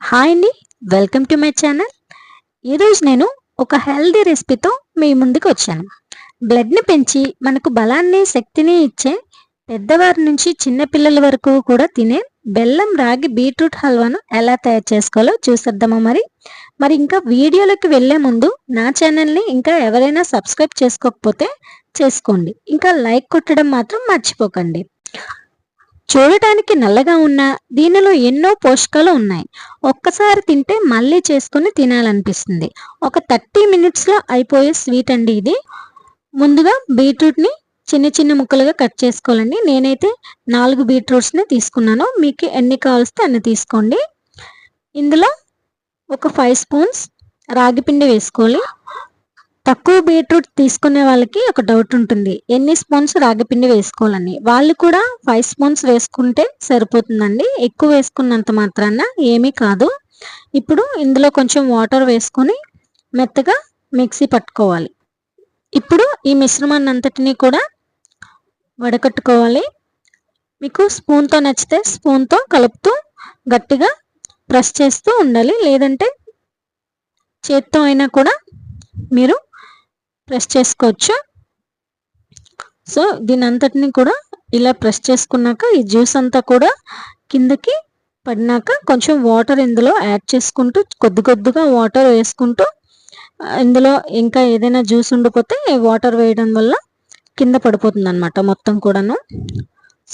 Hi అండి. Welcome to my channel. ఈరోజు నేను ఒక హెల్దీ రెసిపీతో మీ ముందుకు వచ్చాను. బ్లడ్ని పెంచి మనకు బలాన్ని శక్తిని ఇచ్చే పెద్దవారి నుంచి చిన్న పిల్లల వరకు కూడా తినే బెల్లం రాగి బీట్రూట్ హల్వాను ఎలా తయారు చేసుకోవాలో చూసేద్దామా మరి ఇంకా వీడియోలోకి వెళ్ళే ముందు నా ఛానల్ని ఇంకా ఎవరైనా సబ్స్క్రైబ్ చేసుకోకపోతే చేసుకోండి. ఇంకా లైక్ కొట్టడం మాత్రం మర్చిపోకండి. చూడటానికి నల్లగా ఉన్న దీనిలో ఎన్నో పోషకాలు ఉన్నాయి. ఒక్కసారి తింటే మళ్ళీ చేసుకుని తినాలనిపిస్తుంది. ఒక 30 మినిట్స్లో అయిపోయే స్వీట్ అండి ఇది. ముందుగా బీట్రూట్ని చిన్న చిన్న ముక్కలుగా కట్ చేసుకోవాలండి. నేనైతే 4 బీట్రూట్స్ని తీసుకున్నాను. మీకు ఎన్ని కావలిస్తే అన్ని తీసుకోండి. ఇందులో ఒక 5 స్పూన్స్ రాగి పిండి వేసుకోవాలి. తక్కువ బీట్రూట్ తీసుకునే వాళ్ళకి ఒక డౌట్ ఉంటుంది, ఎన్ని స్పూన్స్ రాగిపిండి వేసుకోవాలని. వాళ్ళు కూడా 5 స్పూన్స్ వేసుకుంటే సరిపోతుందండి. ఎక్కువ వేసుకున్నంత మాత్రాన ఏమీ కాదు. ఇప్పుడు ఇందులో కొంచెం వాటర్ వేసుకొని మెత్తగా మిక్సీ పట్టుకోవాలి. ఇప్పుడు ఈ మిశ్రమాన్ని అంతటినీ కూడా వడకట్టుకోవాలి. మీకు స్పూన్తో నచ్చితే స్పూన్తో కలుపుతూ గట్టిగా ప్రెస్ చేస్తూ ఉండాలి, లేదంటే చేత్తో అయినా కూడా మీరు ప్రెస్ చేసుకోవచ్చు. సో దీని అంతటిని కూడా ఇలా ప్రెస్ చేసుకున్నాక ఈ జ్యూస్ అంతా కూడా కిందకి పడినాక కొంచెం వాటర్ ఇందులో యాడ్ చేసుకుంటూ కొద్దిగా వాటర్ వేసుకుంటూ, ఇందులో ఇంకా ఏదైనా జ్యూస్ ఉండిపోతే వాటర్ వేయడం వల్ల కింద పడిపోతుంది అన్నమాట మొత్తం కూడాను.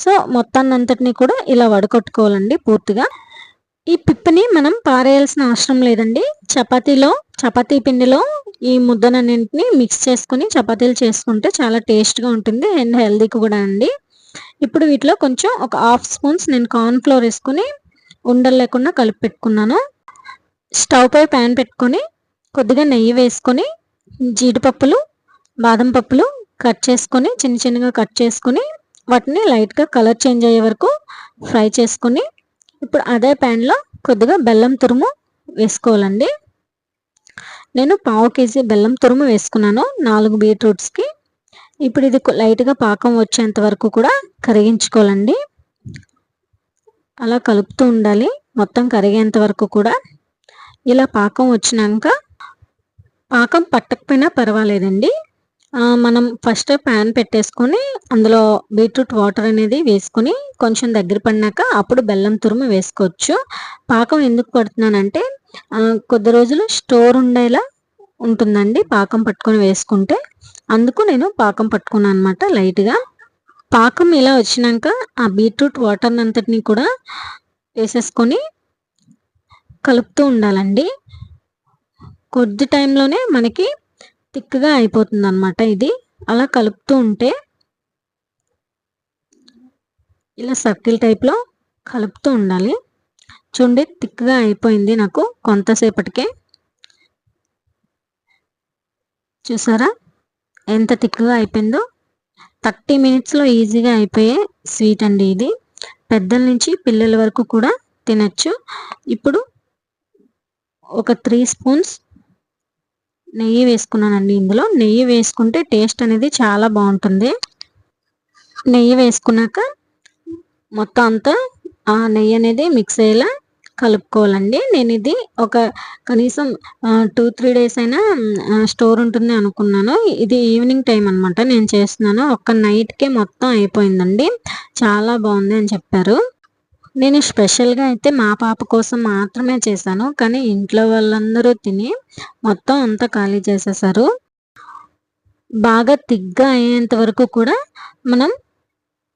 సో మొత్తాన్ని అంతటిని కూడా ఇలా వడకొట్టుకోవాలండి పూర్తిగా. ఈ పిప్పని మనం పారేయాల్సిన అవసరం లేదండి. చపాతీ పిండిలో ఈ ముద్దనన్నింటినీ మిక్స్ చేసుకుని చపాతీలు చేసుకుంటే చాలా టేస్ట్గా ఉంటుంది అండ్ హెల్దీ కూడా అండి. ఇప్పుడు వీటిలో కొంచెం ఒక 1/2 స్పూన్స్ నేను కార్న్ ఫ్లోర్ వేసుకుని ఉండలు లేకుండా కలిపి పెట్టుకున్నాను. స్టవ్ పై ప్యాన్ పెట్టుకొని కొద్దిగా నెయ్యి వేసుకొని జీడిపప్పులు బాదం పప్పులు కట్ చేసుకొని చిన్నగా కట్ చేసుకొని వాటిని లైట్గా కలర్ చేంజ్ అయ్యే వరకు ఫ్రై చేసుకొని, ఇప్పుడు అదే ప్యాన్లో కొద్దిగా బెల్లం తురుము వేసుకోవాలండి. నేను 1/2 కేజీ బెల్లం తురుము వేసుకున్నాను 4 బీట్రూట్స్కి. ఇప్పుడు ఇది లైట్గా పాకం వచ్చేంత వరకు కూడా కరిగించుకోవాలండి. అలా కలుపుతూ ఉండాలి మొత్తం కరిగేంత వరకు కూడా. ఇలా పాకం వచ్చినాక, పాకం పట్టకపోయినా పర్వాలేదండి, మనం ఫస్ట్ ప్యాన్ పెట్టేసుకొని అందులో బీట్రూట్ వాటర్ అనేది వేసుకొని కొంచెం దగ్గర పడినాక అప్పుడు బెల్లం తురుము వేసుకోవచ్చు. పాకం ఎందుకు పడుతున్నానంటే కొద్ది రోజులు స్టోర్ ఉండేలా ఉంటుందండి పాకం పట్టుకొని వేసుకుంటే, అందుకు నేను పాకం పట్టుకున్నాను అనమాట లైట్గా. పాకం ఇలా వచ్చినాక ఆ బీట్రూట్ వాటర్ అంతటిని కూడా వేసేసుకొని కలుపుతూ ఉండాలండి. కొద్ది టైంలోనే మనకి థిక్గా అయిపోతుంది అనమాట ఇది. అలా కలుపుతూ ఉంటే ఇలా సర్కిల్ టైప్లో కలుపుతూ ఉండాలి. చూడండి థిక్గా అయిపోయింది నాకు కొంతసేపటికే. చూసారా ఎంత థిక్గా అయిపోయిందో. 30 మినిట్స్లో ఈజీగా అయిపోయే స్వీట్ అండి ఇది. పెద్దల నుంచి పిల్లల వరకు కూడా తినచ్చు. ఇప్పుడు ఒక 3 స్పూన్స్ నెయ్యి వేసుకున్నానండి. ఇందులో నెయ్యి వేసుకుంటే టేస్ట్ అనేది చాలా బాగుంటుంది. నెయ్యి వేసుకున్నాక మొత్తం అంతా ఆ నెయ్యి అనేది మిక్స్ అయ్యేలా కలుపుకోవాలండి. నేను ఇది ఒక కనీసం 2-3 డేస్ అయినా స్టోర్ ఉంటుంది అనుకున్నాను. ఇది ఈవినింగ్ టైం అనమాట నేను చేస్తున్నాను. ఒక్క నైట్కే మొత్తం అయిపోయిందండి. చాలా బాగుంది అని చెప్పారు. నేను స్పెషల్గా అయితే మా పాప కోసం మాత్రమే చేశాను, కానీ ఇంట్లో వాళ్ళందరూ తిని మొత్తం అంతా ఖాళీ చేసేసారు. బాగా తిగ్గా అయ్యేంత వరకు కూడా మనం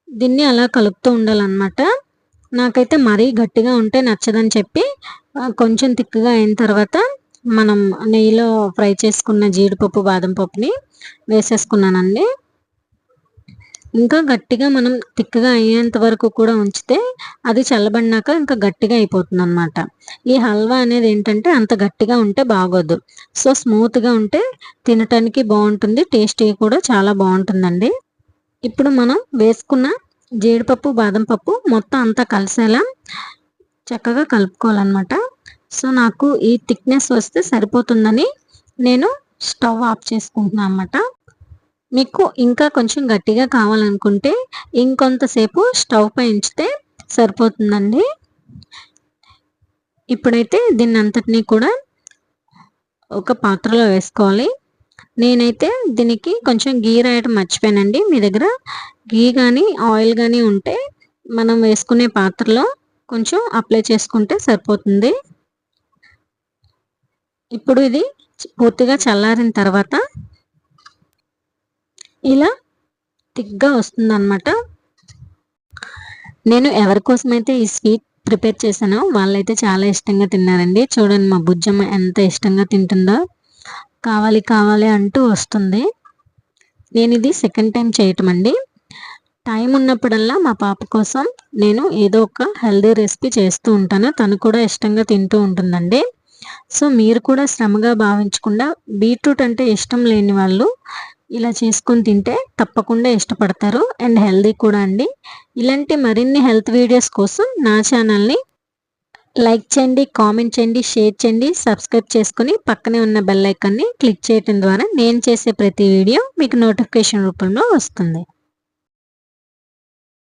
దీన్ని అలా కలుపుతూ ఉండాలన్నమాట. నాకైతే మరీ గట్టిగా ఉంటే నచ్చదని చెప్పి కొంచెం తిక్కుగా అయిన తర్వాత మనం నెయ్యిలో ఫ్రై చేసుకున్న జీడిపప్పు బాదం పప్పుని వేసేసుకున్నానండి. ఇంకా గట్టిగా మనం తిక్కగా అయ్యేంత వరకు కూడా ఉంచితే అది చల్లబడినాక ఇంకా గట్టిగా అయిపోతుంది అనమాట. ఈ హల్వా అనేది ఏంటంటే అంత గట్టిగా ఉంటే బాగోదు. సో స్మూత్గా ఉంటే తినటానికి బాగుంటుంది, టేస్టీ కూడా చాలా బాగుంటుందండి. ఇప్పుడు మనం వేసుకున్న జీడిపప్పు బాదం పప్పు మొత్తం అంతా కలిసేలా చక్కగా కలుపుకోవాలన్నమాట. సో నాకు ఈ థిక్నెస్ వస్తే సరిపోతుందని నేను స్టవ్ ఆఫ్ చేసుకుంటున్నాను అన్నమాట. మీకు ఇంకా కొంచెం గట్టిగా కావాలనుకుంటే ఇంకొంతసేపు స్టవ్ పై ఉంచితే సరిపోతుందండి. ఇప్పుడైతే దీన్ని అంతటినీ కూడా ఒక పాత్రలో వేసుకోవాలి. నేనైతే దీనికి కొంచెం గీ రాయడం మర్చిపోయానండి. మీ దగ్గర గీ కానీ ఆయిల్ కానీ ఉంటే మనం వేసుకునే పాత్రలో కొంచెం అప్లై చేసుకుంటే సరిపోతుంది. ఇప్పుడు ఇది పూర్తిగా చల్లారిన తర్వాత ఇలా థిక్గా వస్తుందన్నమాట. నేను ఎవరి కోసమైతే ఈ స్వీట్ ప్రిపేర్ చేశానో వాళ్ళైతే చాలా ఇష్టంగా తిన్నారండి. చూడండి మా బుజ్జమ్మ ఎంత ఇష్టంగా తింటుందో, కావాలి కావాలి అంటూ వస్తుంది. నేను ఇది సెకండ్ టైం చేయటం అండి. టైం ఉన్నప్పుడల్లా మా పాప కోసం నేను ఏదో ఒక హెల్దీ రెసిపీ చేస్తూ ఉంటాను. తను కూడా ఇష్టంగా తింటూ ఉంటుందండి. సో మీరు కూడా శ్రమగా భావించకుండా, బీట్రూట్ అంటే ఇష్టం లేని వాళ్ళు ఇలా చేసుకొని తింటే తప్పకుండా ఇష్టపడతారు. అండ్ హెల్దీ కూడా అండి. ఇలాంటి మరిన్ని హెల్త్ వీడియోస్ కోసం నా ఛానల్ని లైక్ చేయండి, కామెంట్ చేయండి, షేర్ చేయండి, సబ్స్క్రైబ్ చేసుకుని పక్కనే ఉన్న బెల్ ఐకాన్ని క్లిక్ చేయడం ద్వారా నేను చేసే ప్రతి వీడియో మీకు నోటిఫికేషన్ రూపంలో వస్తుంది.